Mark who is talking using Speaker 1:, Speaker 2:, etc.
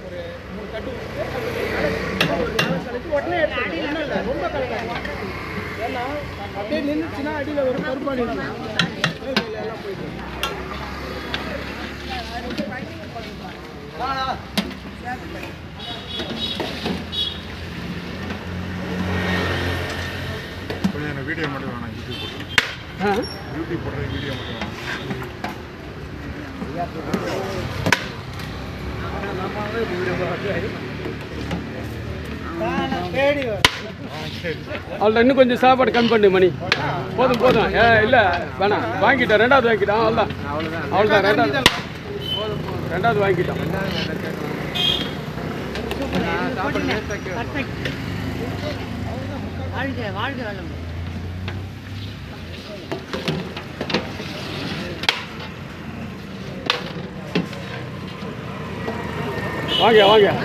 Speaker 1: ஒரு 3 கட்டு உடனே ரொம்ப கலக்காது. ஏன்னா அப்படியே நின்றுச்சுன்னா அடியில் ஒரு கருப்பாடி எல்லாம் போயிட்டு
Speaker 2: கொஞ்சம் வீடியோ மட்டும் வேணாம். யூடியூப் போடுற வீடியோ மட்டும்
Speaker 3: அவள்கிட்ட இன்னும் கொஞ்சம் சாப்பாடு கம்மி பண்ணு மணி. போதும் போதும். இல்லை வேணாம், வாங்கிட்டோம். 2வது வாங்கிட்டோம். அவ்வளோதான். 2வது வாங்கிட்டோம். வாங்க